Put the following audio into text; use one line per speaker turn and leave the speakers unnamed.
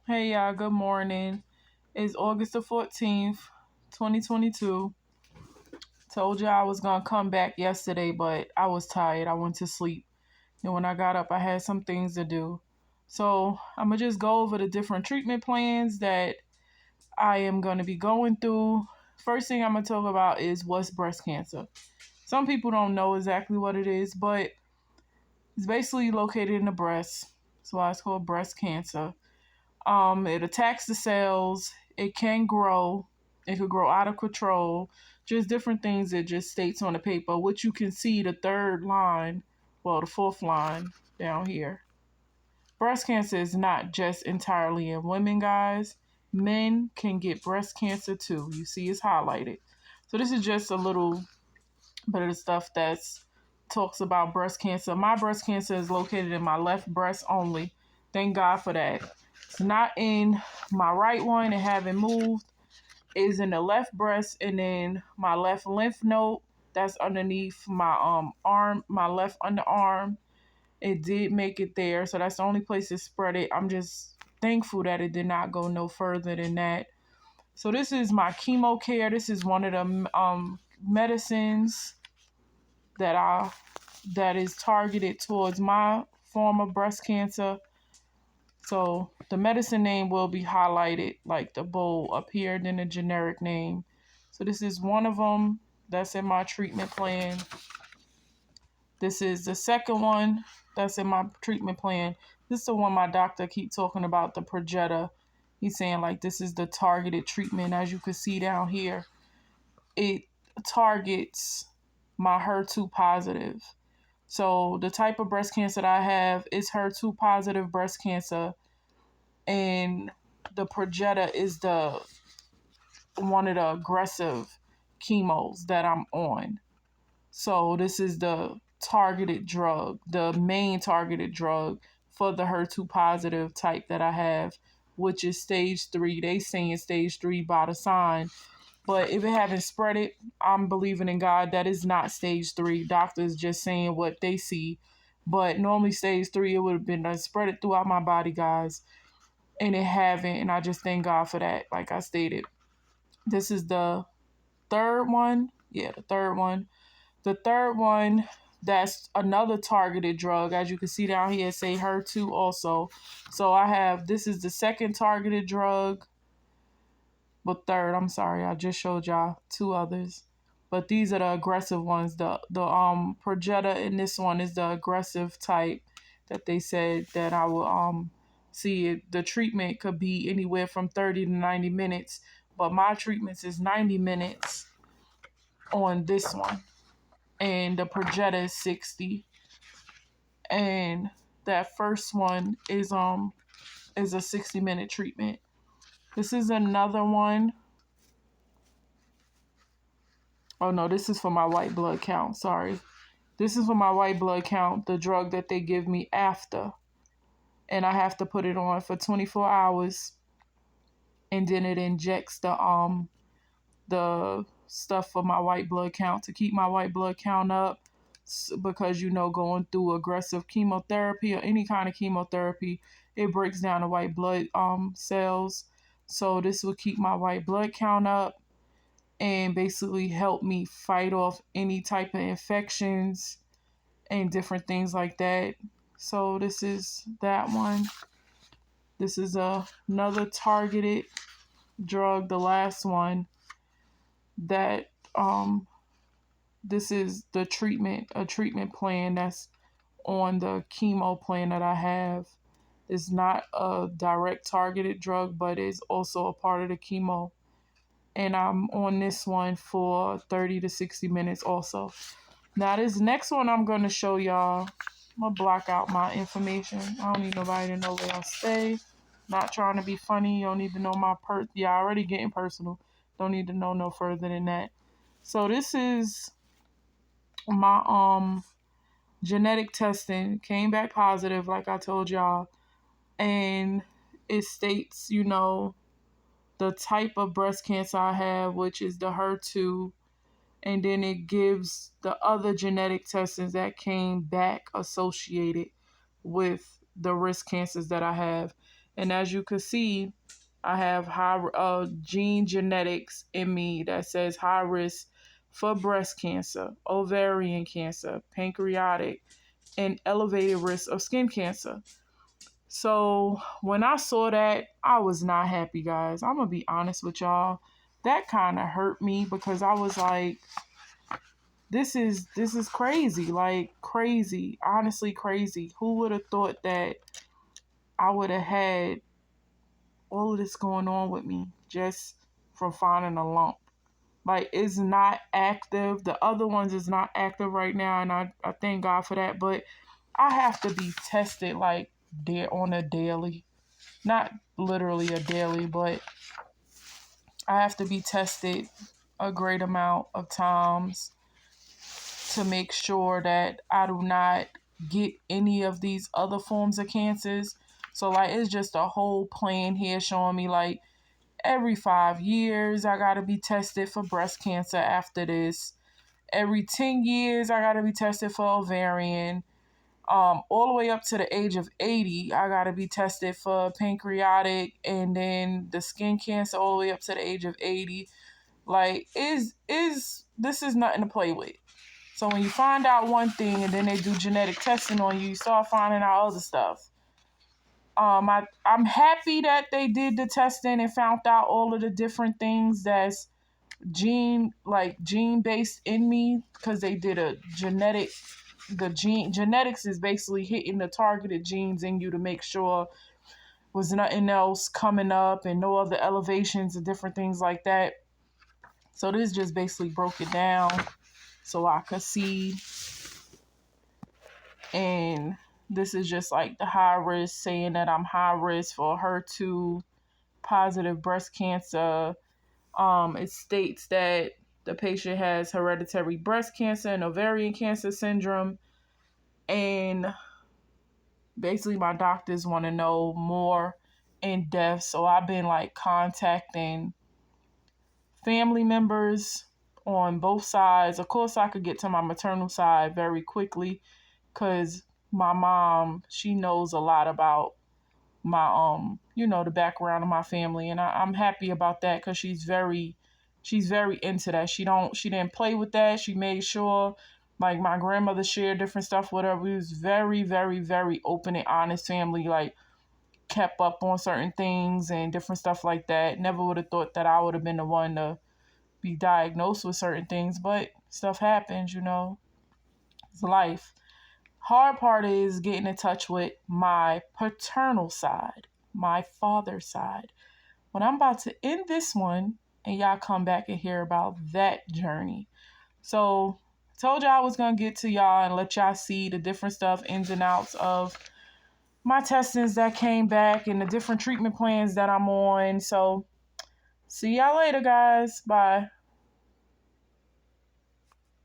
Hey y'all, good morning. It's August the 14th, 2022. Told you I was gonna come back yesterday, but I was tired. I went to sleep. And when I got up, I had some things to do. So I'm gonna just go over the different treatment plans that I am gonna be going through. First thing I'm gonna talk about is what's breast cancer. Some people don't know exactly what it is, but it's basically located in the breast. That's why it's called breast cancer. It attacks the cells. It can grow. It could grow out of control. Just different things it just states on the paper, which you can see the third line, well, the fourth line down here. Breast cancer is not just entirely in women, guys. Men can get breast cancer too. You see it's highlighted. So this is just a little bit of the stuff that's talks about breast cancer. My breast cancer is located in my left breast only. Thank God for that. It's not in my right one. It haven't moved. It's in the left breast and then my left lymph node. That's underneath my arm, my left underarm. It did make it there, so that's the only place it spread it. I'm just thankful that it did not go no further than that. So this is my chemo care. This is one of the medicines that is targeted towards my form of breast cancer. So the medicine name will be highlighted like the bowl up here, then the generic name. So this is one of them that's in my treatment plan. This is the second one that's in my treatment plan. This is the one my doctor keep talking about, the Perjeta. He's saying like this is the targeted treatment. As you can see down here, it targets my HER2 positive. So the type of breast cancer that I have is HER2 positive breast cancer, and the Perjeta is the one of the aggressive chemos that I'm on. So this is the targeted drug, the main targeted drug for the HER2 positive type that I have, which is stage 3. They saying stage 3 by the sign. But if it haven't spread it, I'm believing in God that is not stage 3. Doctors just saying what they see. But normally stage 3, it would have been spread it throughout my body, guys. And it haven't. And I just thank God for that, like I stated. This is the third one. Yeah, the third one. The third one, that's another targeted drug. As you can see down here, it say HER2 also. So I have, this is the second targeted drug. But third, I'm sorry, I just showed y'all two others. But these are the aggressive ones. The Perjeta in this one is the aggressive type that they said that I will see it. The treatment could be anywhere from 30 to 90 minutes, but my treatments is 90 minutes on this one. And the Perjeta is 60. And that first one is a 60-minute treatment. This is another one. Oh no, this is for my white blood count. Sorry. This is for my white blood count, the drug that they give me after. And I have to put it on for 24 hours. And then it injects the stuff for my white blood count to keep my white blood count up, because going through aggressive chemotherapy or any kind of chemotherapy, it breaks down the white blood cells. So this will keep my white blood count up and basically help me fight off any type of infections and different things like that. So this is that one. This is another targeted drug, the last one, that this is the a treatment plan that's on the chemo plan that I have. It's not a direct targeted drug, but it's also a part of the chemo. And I'm on this one for 30 to 60 minutes also. Now, this next one I'm going to show y'all, I'm going to block out my information. I don't need nobody to know where I stay. Not trying to be funny. You don't need to know my Yeah, already getting personal. Don't need to know no further than that. So this is my genetic testing. Came back positive, like I told y'all. And it states, the type of breast cancer I have, which is the HER2. And then it gives the other genetic testings that came back associated with the risk cancers that I have. And as you can see, I have high gene genetics in me that says high risk for breast cancer, ovarian cancer, pancreatic, and elevated risk of skin cancer. So when I saw that, I was not happy, guys. I'm gonna be honest with y'all. That kind of hurt me because I was like, this is crazy, like crazy, honestly crazy. Who would have thought that I would have had all of this going on with me just from finding a lump? Like, it's not active. The other ones is not active right now, and I thank God for that. But I have to be tested like on a daily, not literally a daily, but I have to be tested a great amount of times to make sure that I do not get any of these other forms of cancers. So like it's just a whole plan here showing me like every 5 years I gotta be tested for breast cancer after this. Every 10 years I gotta be tested for ovarian. All the way up to the age of 80, I gotta be tested for pancreatic, and then the skin cancer all the way up to the age of 80. Like, this is nothing to play with. So when you find out one thing and then they do genetic testing on you, you start finding out other stuff. I'm happy that they did the testing and found out all of the different things that's gene based in me, because they did a genetics is basically hitting the targeted genes in you to make sure was nothing else coming up and no other elevations and different things like that. So this just basically broke it down so I could see. And this is just like the high risk, saying that I'm high risk for HER2 positive breast cancer. It states that the patient has hereditary breast cancer and ovarian cancer syndrome. And basically my doctors want to know more in depth. So I've been like contacting family members on both sides. Of course, I could get to my maternal side very quickly because my mom, she knows a lot about my the background of my family, and I'm happy about that because she's very into that. She didn't play with that. She made sure, like, my grandmother shared different stuff with her. We was very, very, very open and honest family, like kept up on certain things and different stuff like that. Never would have thought that I would have been the one to be diagnosed with certain things, but stuff happens, it's life. Hard part is getting in touch with my paternal side, my father's side. But I'm about to end this one and y'all come back and hear about that journey. So, told y'all I was going to get to y'all and let y'all see the different stuff, ins and outs of my testings that came back and the different treatment plans that I'm on. So, see y'all later, guys. Bye.